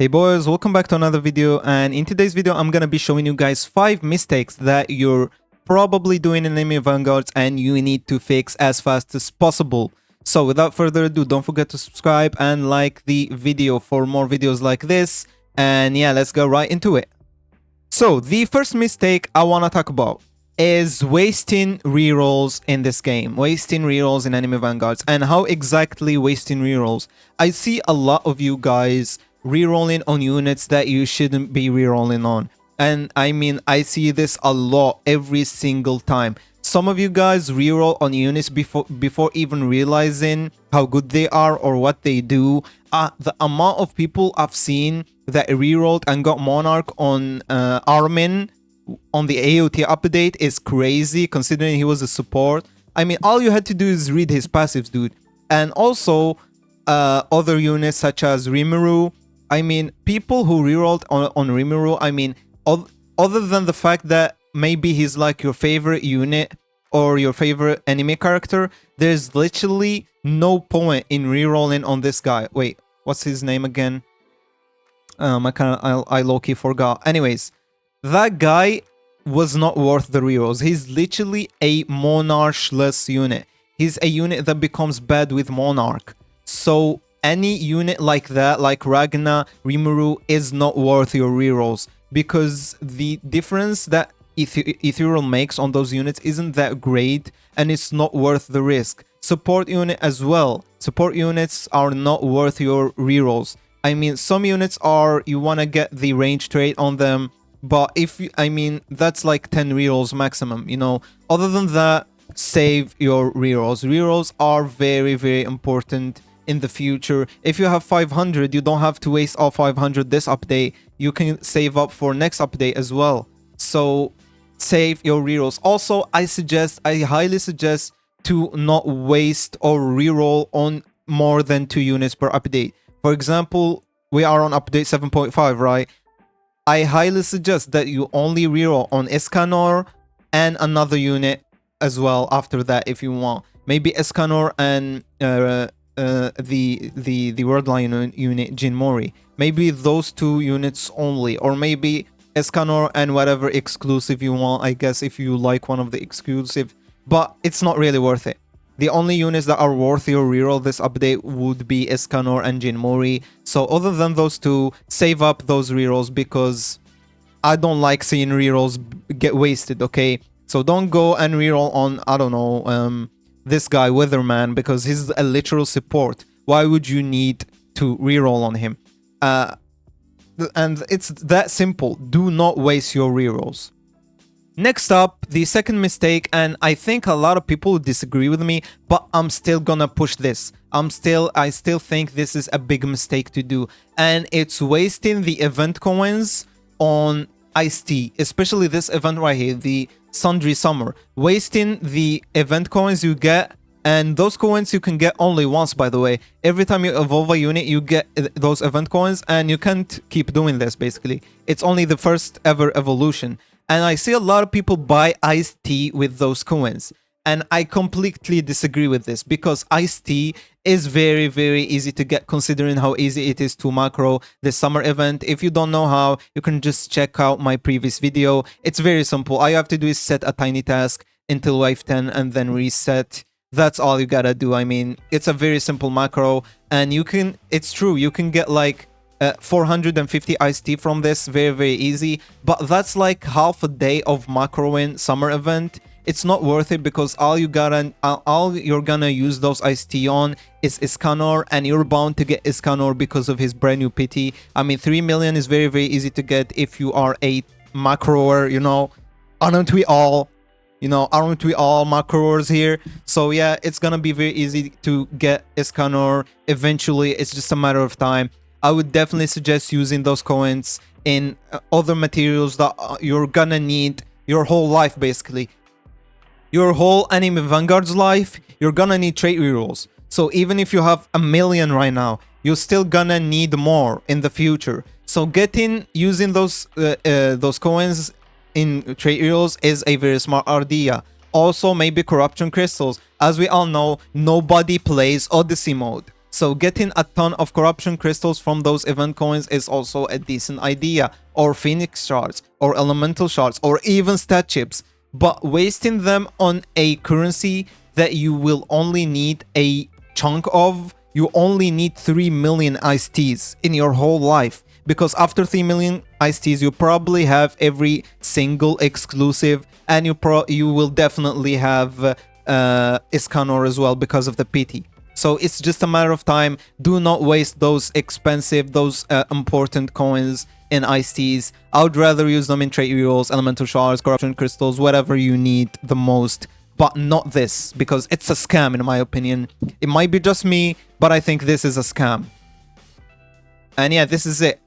Hey boys, welcome back to another video, and in today's video I'm gonna be showing you guys 5 mistakes that you're probably doing in enemy Vanguards and you need to fix as fast as possible. So without further ado, don't forget to subscribe and like the video for more videos like this, and yeah, let's go right into it. So the first mistake I want to talk about is wasting rerolls in this game, wasting rerolls in enemy Vanguards. And how exactly wasting rerolls? I see a lot of you guys rerolling on units that you shouldn't be rerolling on, and I mean, I see this a lot every single time. Some of you guys reroll on units before even realizing how good they are or what they do. The amount of people I've seen that rerolled and got Monarch on Armin on the AOT update is crazy, considering he was a support. I mean, all you had to do is read his passives, dude. And also other units such as Rimuru. I mean, people who rerolled on Rimuru, I mean, other than the fact that maybe he's like your favorite unit or your favorite enemy character, there's literally no point in rerolling on this guy. Wait, what's his name again? I low-key forgot. Anyways, that guy was not worth the rerolls. He's literally a Monarch-less unit. He's a unit that becomes bad with Monarch. So any unit like that, like Ragna, Rimuru, is not worth your rerolls, because the difference that Ethereal makes on those units isn't that great, and it's not worth the risk. Support unit as well. Support units are not worth your rerolls. I mean, some units are, you want to get the range trait on them, but if you, I mean, that's like 10 rerolls maximum, you know. Other than that, save your rerolls. Rerolls are very, very important in the future. If you have 500, you don't have to waste all 500 this update. You can save up for next update as well. So save your rerolls. Also, I highly suggest to not waste or reroll on more than 2 units per update. For example, we are on update 7.5, right? I highly suggest that you only reroll on Escanor and another unit as well after that if you want. Maybe Escanor and the World Lion unit Jin Mori. Maybe those 2 units only, or maybe Escanor and whatever exclusive you want, I guess, if you like one of the exclusive, but it's not really worth it. The only units that are worth your reroll this update would be Escanor and Jin Mori. So other than those 2, save up those rerolls, because I don't like seeing rerolls get wasted, okay? So don't go and reroll on, I don't know, this guy Weatherman, because he's a literal support. Why would you need to reroll on him? And it's that simple. Do not waste your rerolls. Next up, the second mistake, and I think a lot of people disagree with me, but I'm still gonna push this. I still think this is a big mistake to do, and it's wasting the event coins on Ice-T, especially this event right here, the Sundry Summer. Wasting the event coins you get, and those coins you can get only once, by the way. Every time you evolve a unit, you get those event coins, and you can't keep doing this, basically. It's only the first ever evolution. And I see a lot of people buy Ice-T with those coins, and I completely disagree with this, because Ice-T is very, very easy to get, considering how easy it is to macro this summer event. If you don't know how, you can just check out my previous video. It's very simple. All you have to do is set a tiny task until wave 10 and then reset. That's all you gotta do. I mean, it's a very simple macro, and you can, it's true, you can get like 450 Ice-T from this, very, very easy, but that's like half a day of macroing summer event. It's not worth it, because all you're gonna use those Ice-T on is Escanor, and you're bound to get Escanor because of his brand new pity. I mean, 3 million is very, very easy to get if you are a macroer, you know. Aren't we all? You know, aren't we all macroers here? So yeah, it's gonna be very easy to get Escanor eventually. It's just a matter of time. I would definitely suggest using those coins in other materials that you're gonna need your whole life, basically. Your whole enemy Vanguard's life, you're gonna need trait rerolls. So even if you have 1 million right now, you're still gonna need more in the future. So using those coins in trait rerolls is a very smart idea. Also, maybe corruption crystals. As we all know, nobody plays Odyssey mode. So getting a ton of corruption crystals from those event coins is also a decent idea, or phoenix shards, or elemental shards, or even stat chips. But wasting them on a currency that you will only need a chunk of, you only need 3 million iced teas in your whole life. Because after 3 million iced teas, you probably have every single exclusive, and you will definitely have Iskanor as well because of the PT. So it's just a matter of time. Do not waste those expensive, those important coins in iced teas. I would rather use them in trade heroes, elemental shards, corruption crystals, whatever you need the most. But not this, because it's a scam in my opinion. It might be just me, but I think this is a scam. And yeah, this is it.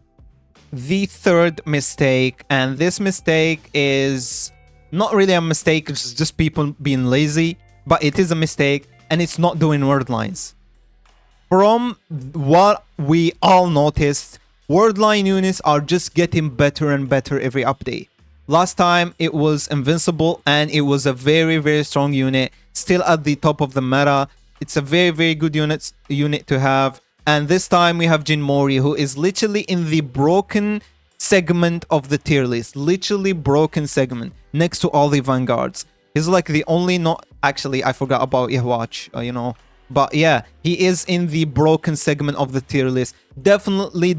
The third mistake, and this mistake is not really a mistake, it's just people being lazy, but it is a mistake, and it's not doing word lines. From what we all noticed, word line units are just getting better and better every update. Last time it was invincible, and it was a very strong unit, still at the top of the meta. It's a very good unit to have. And this time we have Jin Mori, who is literally in the broken segment of the tier list. Literally broken segment, next to all the Vanguards. He's like the only not... Actually, I forgot about Yahwach, But yeah, he is in the broken segment of the tier list. Definitely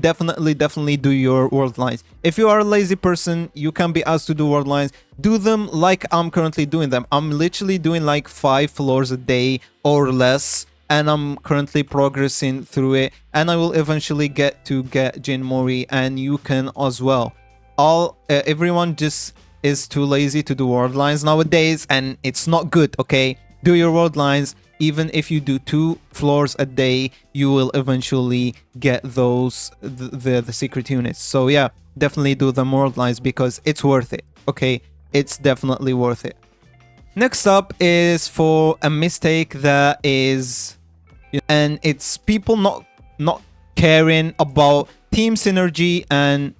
do your word lines. If you are a lazy person, you can be asked to do word lines. Do them like I'm currently doing them. I'm literally doing like 5 floors a day or less. And I'm currently progressing through it. And I will eventually get Jin Mori, and you can as well. Everyone just is too lazy to do word lines nowadays, and it's not good, okay? Do your word lines. Even if you do 2 floors a day, you will eventually get those the secret units. So yeah, definitely do the word lines because it's worth it, okay? It's definitely worth it. Next up is for a mistake that is, and it's people not caring about team synergy and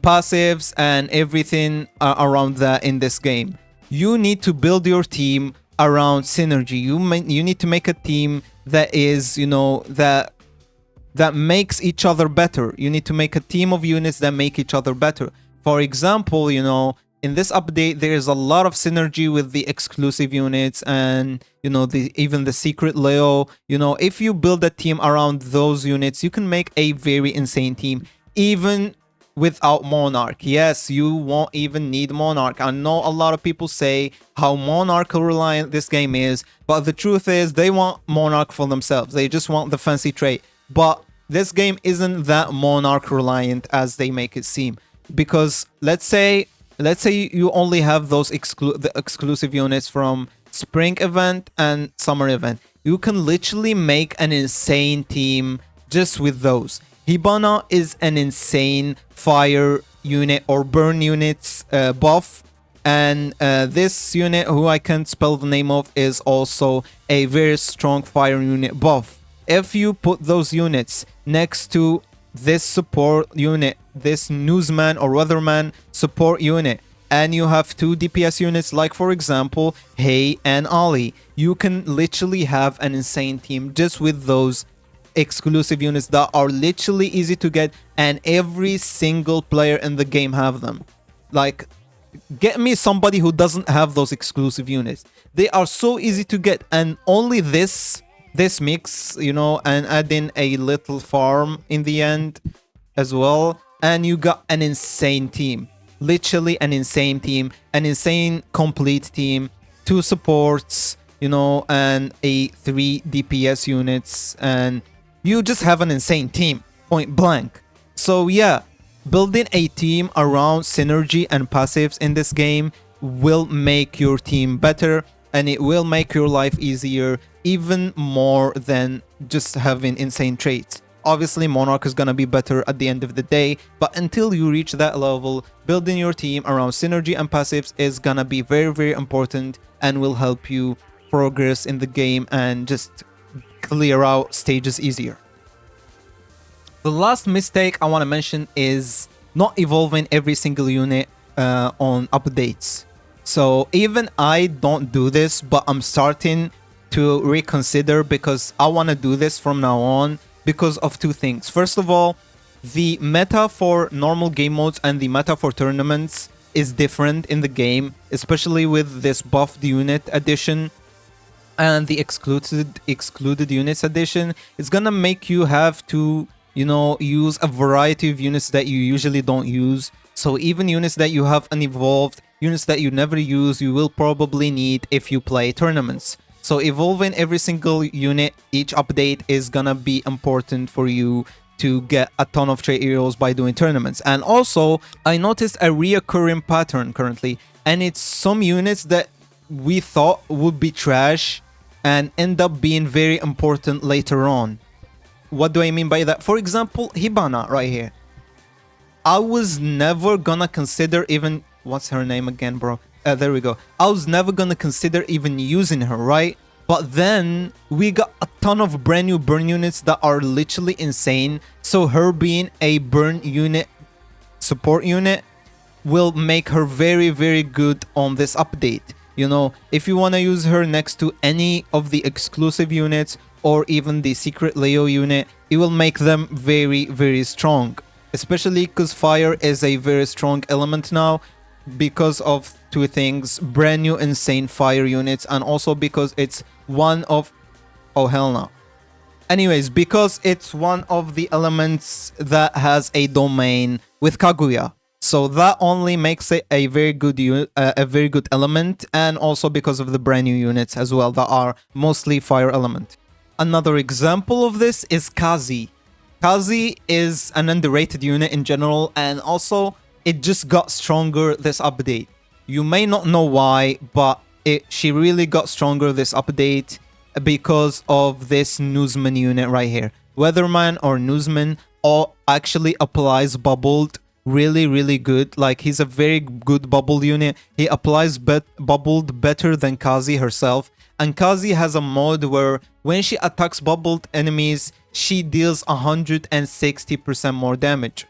passives and everything around that in this game. You need to build your team around synergy. You need to make a team that is, that makes each other better. You need to make a team of units that make each other better. For example, in this update, there is a lot of synergy with the exclusive units and, even the secret Leo. If you build a team around those units, you can make a very insane team, even without Monarch. Yes, you won't even need Monarch. I know a lot of people say how Monarch reliant this game is, but the truth is they want Monarch for themselves. They just want the fancy trait. But this game isn't that Monarch reliant as they make it seem. Because let's say you only have those the exclusive units from spring event and summer event. You can literally make an insane team just with those. Hibana is an insane fire unit or burn units buff, and this unit, who I can't spell the name of, is also a very strong fire unit buff. If you put those units next to this support unit, this newsman or weatherman support unit, and you have 2 DPS units like, for example, Hey and Ali, you can literally have an insane team just with those exclusive units that are literally easy to get, and every single player in the game have them. Like, get me somebody who doesn't have those exclusive units. They are so easy to get, and only this mix, and add in a little farm in the end as well, and you got an insane team. Literally an insane team, an insane complete team, 2 supports, and 3 DPS units, and you just have an insane team, point blank. So yeah, building a team around synergy and passives in this game will make your team better, and it will make your life easier, even more than just having insane traits. Obviously, Monarch is gonna be better at the end of the day, but until you reach that level, building your team around synergy and passives is gonna be very important and will help you progress in the game and just clear out stages easier. The last mistake I want to mention is not evolving every single unit on updates. So even I don't do this, but I'm starting to reconsider because I want to do this from now on. because of two things. First of all, the meta for normal game modes and the meta for tournaments is different in the game, especially with this buffed unit addition and the excluded units addition. It's gonna make you have to, you know, use a variety of units that you usually don't use. So even units that you have unevolved, units that you never use, you will probably need if you play tournaments. So evolving every single unit each update is gonna be important for you to get a ton of trade heroes by doing tournaments. And also, I noticed a reoccurring pattern currently, and it's some units that we thought would be trash and end up being very important later on. What do I mean by that? For example, Hibana right here. I was never gonna consider even... What's her name again, bro? There we go. I was never gonna consider even using her, right? But then we got a ton of brand new burn units that are literally insane. So her being a burn unit, support unit, will make her very, very good on this update. You know, if you want to use her next to any of the exclusive units or even the secret Leo unit, it will make them very, very strong. Especially because fire is a very strong element now because of two things: brand new insane fire units, and also because it's one of... Oh, hell no. Anyways, because it's one of the elements that has a domain with Kaguya. So that only makes it a very good element, and also because of the brand new units as well that are mostly fire element. Another example of this is Kazi. Kazi is an underrated unit in general, and also it just got stronger this update. You may not know why, but she really got stronger this update because of this Newsman unit right here. Weatherman or Newsman all actually applies bubbled really, really good. Like, he's a very good bubble unit. He applies bubbled better than Kazi herself. And Kazi has a mode where when she attacks bubbled enemies, she deals 160% more damage.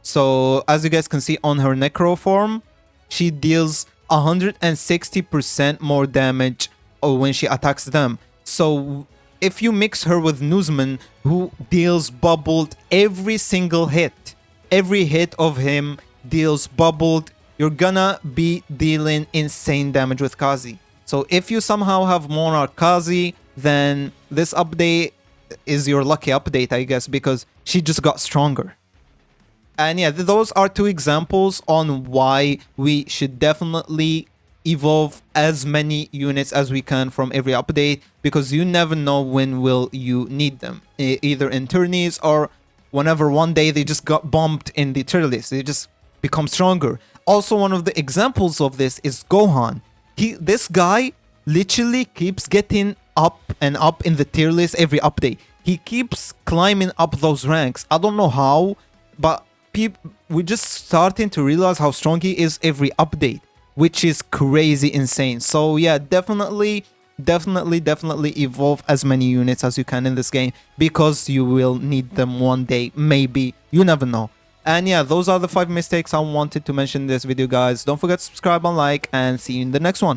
So as you guys can see on her Necro form, she deals 160% more damage when she attacks them. So if you mix her with Newsman, who deals bubbled every single hit, every hit of him deals bubbled, you're gonna be dealing insane damage with Kazi. So if you somehow have Monarch Kazi, then this update is your lucky update, I guess, because she just got stronger. And yeah, those are two examples on why we should definitely evolve as many units as we can from every update, because you never know when will you need them, either in tourneys or whenever one day they just got bumped in the tier list. They just become stronger. Also, one of the examples of this is Gohan. This guy literally keeps getting up and up in the tier list every update. He keeps climbing up those ranks. I don't know how, but we're just starting to realize how strong he is every update, which is crazy insane. So yeah, definitely evolve as many units as you can in this game, because you will need them one day, maybe, you never know. And yeah, those are the 5 mistakes I wanted to mention in this video, guys. Don't forget to subscribe and like, and see you in the next one.